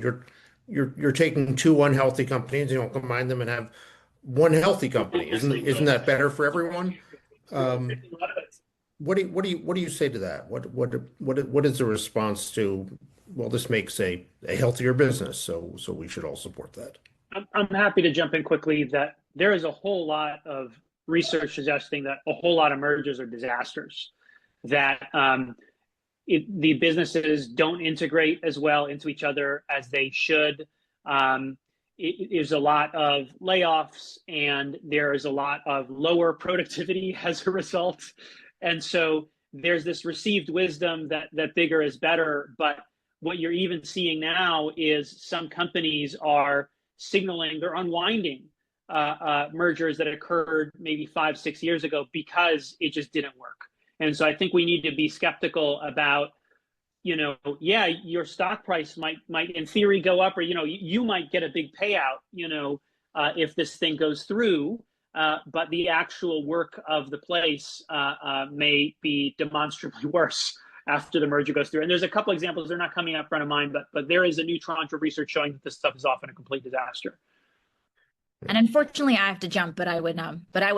you're taking two unhealthy companies, combine them and have one healthy company. Isn't that better for everyone? What do you say to that? What is the response to, well, this makes a healthier business, so we should all support that? I'm happy to jump in quickly that there is a whole lot of research suggesting that a whole lot of mergers are disasters, that the businesses don't integrate as well into each other as they should. There's a lot of layoffs and there is a lot of lower productivity as a result. And so there's this received wisdom that bigger is better. But what you're even seeing now is some companies are signaling they're unwinding mergers that occurred maybe 5-6 years ago because it just didn't work. And so I think we need to be skeptical about, your stock price might in theory go up, or, you might get a big payout, if this thing goes through. but the actual work of the place may be demonstrably worse after the merger goes through. And there's a couple examples, they're not coming up front of mind, but there is a new tranche of research showing that this stuff is often a complete disaster. And unfortunately, I have to jump, but I would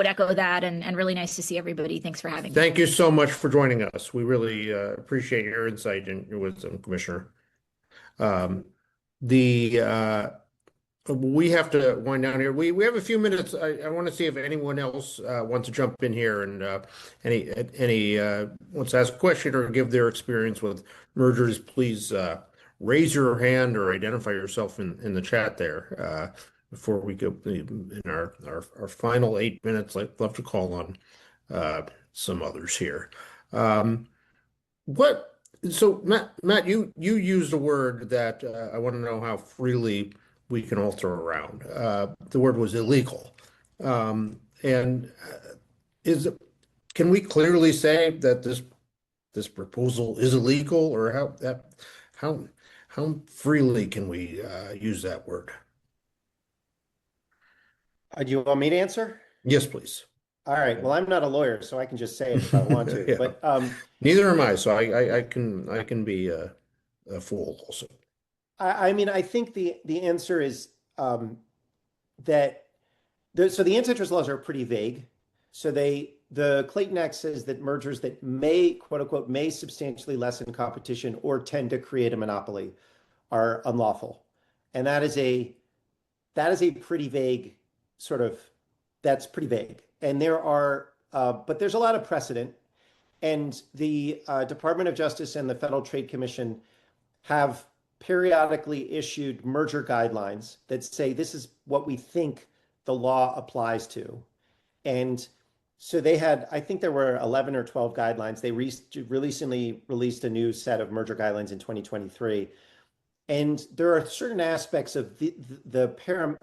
echo that, and really nice to see everybody. Thanks for having me. Thank you so much for joining us. We really appreciate your insight and your wisdom, Commissioner. We have to wind down here. We have a few minutes. I want to see if anyone else wants to jump in here and any wants to ask a question or give their experience with mergers. Please raise your hand or identify yourself in the chat there. Before we go in our final 8 minutes, I'd love to call on some others here. So Matt, you used a word that I want to know how freely we can all throw around. The word was illegal. Can we clearly say that this proposal is illegal, or how freely can we use that word? Do you want me to answer? Yes, please. All right. Well, I'm not a lawyer, so I can just say it if I want to. Yeah. But neither am I, so I can be a fool also. I mean, I think the answer is that the antitrust laws are pretty vague. So the Clayton Act says that mergers that may, quote unquote, may substantially lessen competition or tend to create a monopoly are unlawful, and that is a pretty vague that's pretty vague. And but there's a lot of precedent, and the Department of Justice and the Federal Trade Commission have periodically issued merger guidelines that say this is what we think the law applies to. And so I think there were 11 or 12 guidelines. They recently released a new set of merger guidelines in 2023. And there are certain aspects of the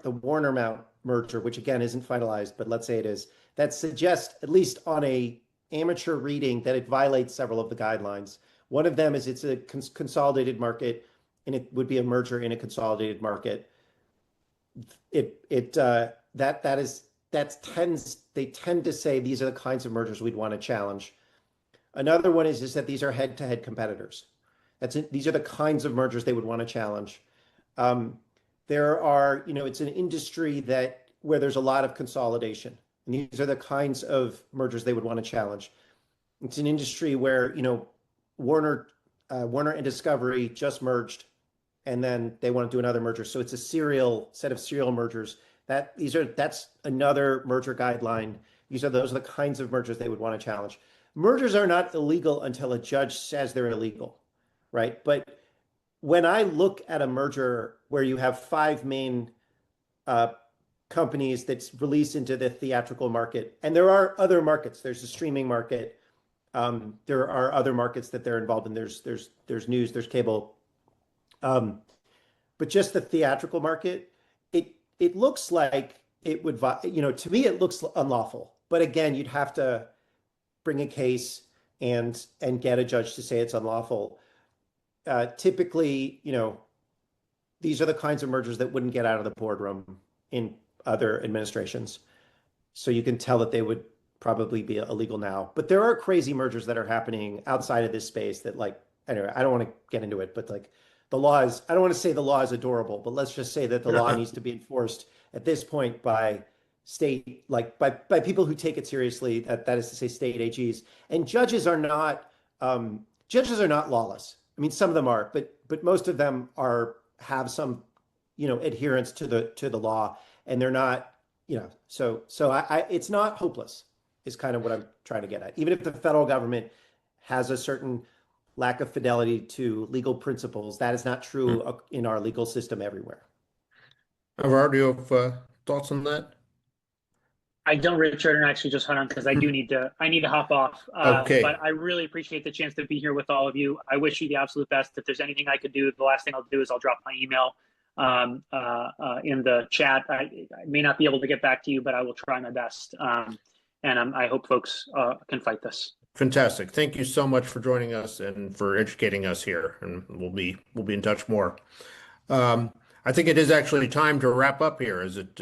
Warner-Mount merger, which again isn't finalized, but let's say it is, that suggests, at least on a amateur reading, that it violates several of the guidelines. One of them is it's a consolidated market, and it would be a merger in a consolidated market. They tend to say these are the kinds of mergers we'd want to challenge. Another one is that these are head-to-head competitors. These are the kinds of mergers they would want to challenge. It's an industry where there's a lot of consolidation, and these are the kinds of mergers they would want to challenge. It's an industry where Warner and Discovery just merged, and then they want to do another merger. So it's a set of serial mergers. That's another merger guideline. Those are the kinds of mergers they would want to challenge. Mergers are not illegal until a judge says they're illegal, right? But when I look at a merger where you have 5 main companies that's released into the theatrical market, and there are other markets, there's a streaming market, there are other markets that they're involved in, there's news, there's cable, but just the theatrical market, it looks like it would, to me it looks unlawful. But again, you'd have to bring a case and get a judge to say it's unlawful. Typically, these are the kinds of mergers that wouldn't get out of the boardroom in other administrations. So you can tell that they would probably be illegal now. But there are crazy mergers that are happening outside of this space that, anyway, I don't want to get into it, but the law is, I don't want to say the law is adorable, but let's just say that the law needs to be enforced at this point by state, by people who take it seriously, that is to say state AGs. And judges are not lawless. I mean, some of them are, but most of them have some, adherence to the law, and they're not, so it's not hopeless is kind of what I'm trying to get at. Even if the federal government has a certain lack of fidelity to legal principles, that is not true in our legal system everywhere. Alvaro, do you have thoughts on that? I don't, Richard, and actually just hold on because I need to hop off. Okay. But I really appreciate the chance to be here with all of you. I wish you the absolute best. If there's anything I could do, the last thing I'll do is I'll drop my email in the chat. I may not be able to get back to you, but I will try my best. And I hope folks can fight this. Fantastic. Thank you so much for joining us and for educating us here. And we'll be in touch more. I think it is actually time to wrap up here. Is it,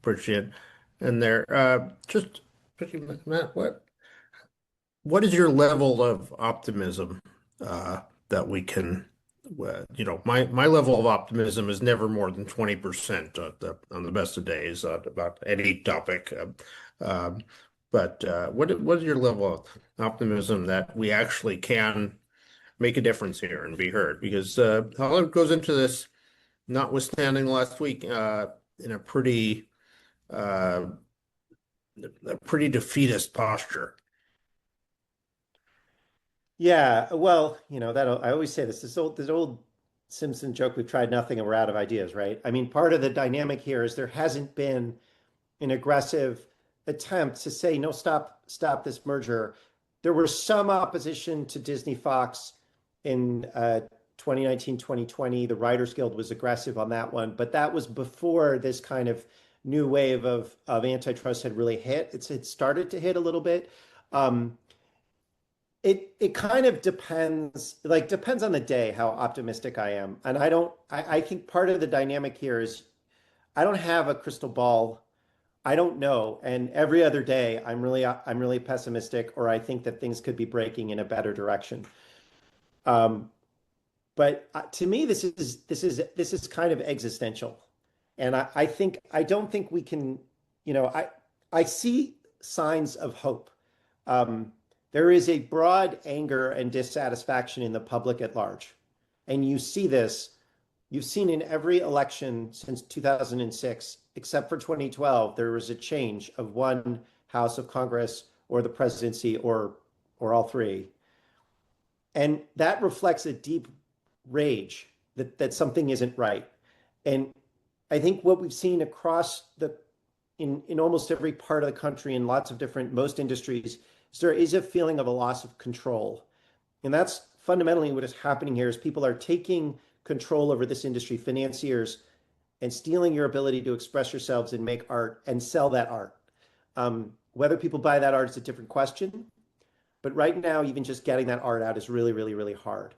Bridget? in there. Just Matt, what is your level of optimism that we can? My level of optimism is never more than 20% on the best of days about any topic. But what is your level of optimism that we actually can make a difference here and be heard? Because Hollywood goes into this, notwithstanding last week, in uh, a pretty defeatist posture. Yeah, well, that I always say this old Simpson joke, we've tried nothing and we're out of ideas, right? I mean, part of the dynamic here is there hasn't been an aggressive attempt to say, no, stop this merger. There was some opposition to Disney Fox in 2019, 2020. The Writers Guild was aggressive on that one, but that was before this kind of new wave of antitrust had really hit. It started to hit a little bit. It kind of depends on the day how optimistic I am. And I think part of the dynamic here is I don't have a crystal ball. I don't know. And every other day I'm really pessimistic, or I think that things could be breaking in a better direction. But to me, this is kind of existential. And I don't think we can, I see signs of hope. There is a broad anger and dissatisfaction in the public at large. And you've seen in every election since 2006, except for 2012, there was a change of one House of Congress or the presidency or all three. And that reflects a deep rage that something isn't right. And I think what we've seen across in almost every part of the country in most industries, is there is a feeling of a loss of control. And that's fundamentally what is happening here is people are taking control over this industry, financiers, and stealing your ability to express yourselves and make art and sell that art. Whether people buy that art is a different question. But right now, even just getting that art out is really, really, really hard.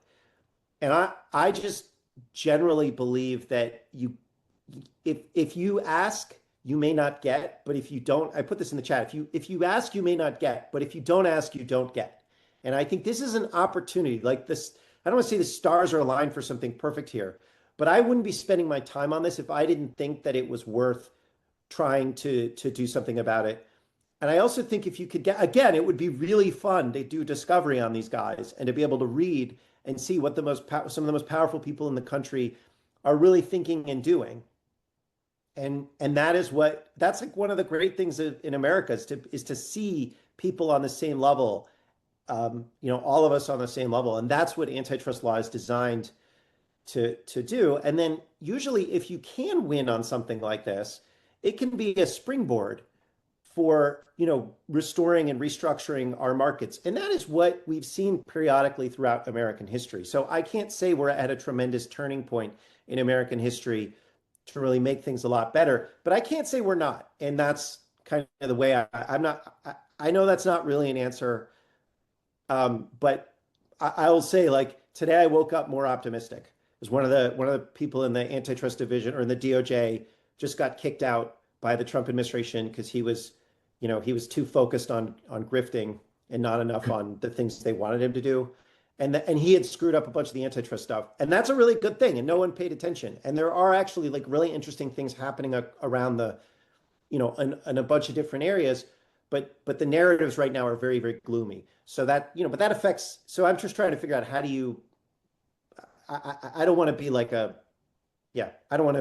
And I just generally believe that if you ask, you may not get, but if you don't, I put this in the chat, if you ask, you may not get, but if you don't ask, you don't get. And I think this is an opportunity like this. I don't want to say the stars are aligned for something perfect here, but I wouldn't be spending my time on this if I didn't think that it was worth trying to do something about it. And I also think if you could get, again, it would be really fun to do discovery on these guys and to be able to read and see what some of the most powerful people in the country are really thinking and doing. And that's like one of the great things in America is to see people on the same level, all of us on the same level. And that's what antitrust law is designed to do. And then usually if you can win on something like this, it can be a springboard for, restoring and restructuring our markets. And that is what we've seen periodically throughout American history. So I can't say we're at a tremendous turning point in American history to really make things a lot better, but I can't say we're not. And that's kind of the way I know that's not really an answer. But I will say, like, today I woke up more optimistic. Because one of the people in the antitrust division or in the DOJ just got kicked out by the Trump administration because he was too focused on grifting and not enough on the things they wanted him to do. And he had screwed up a bunch of the antitrust stuff. And that's a really good thing. And no one paid attention. And there are actually like really interesting things happening around in a bunch of different areas. But the narratives right now are very, very gloomy. So but that affects, so I'm just trying to figure out how do you, I don't want to be like I don't want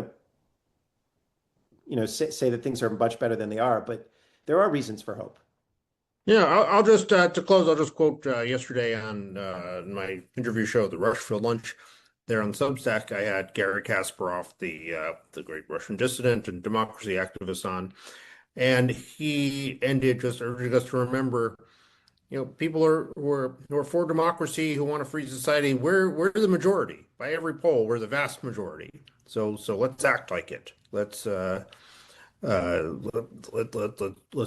to, say that things are much better than they are, but there are reasons for hope. Yeah, I'll just to close. I'll just quote yesterday on my interview show, the Rushfield Lunch. There on Substack, I had Garry Kasparov, the great Russian dissident and democracy activist, on, and he ended just urging us to remember, people who are for democracy, who want a free society. We're the majority by every poll. We're the vast majority. So let's act like it. Let's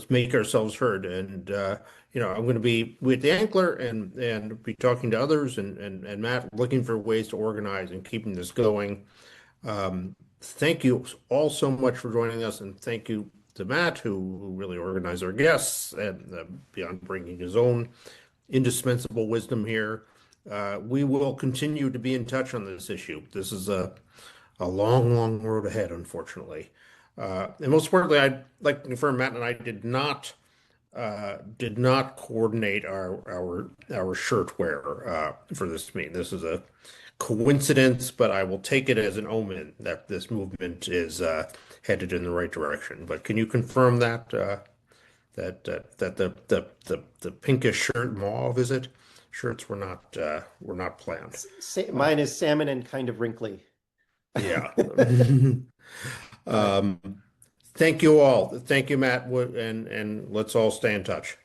make ourselves heard. And I'm going to be with the Ankler and be talking to others and Matt, looking for ways to organize and keeping this going. Thank you all so much for joining us, and thank you Matt, who really organized our guests, and beyond bringing his own indispensable wisdom here. We will continue to be in touch on this issue. This is a long, long road ahead, unfortunately. And most importantly, I'd like to confirm Matt and I did not coordinate our shirt wear for this meeting. This is a coincidence, but I will take it as an omen that this movement is headed in the right direction. But can you confirm that that the pinkish shirt, mauve, is it? Shirts were not planned. Mine is salmon and kind of wrinkly. Yeah. Thank you all. Thank you, Matt, and let's all stay in touch.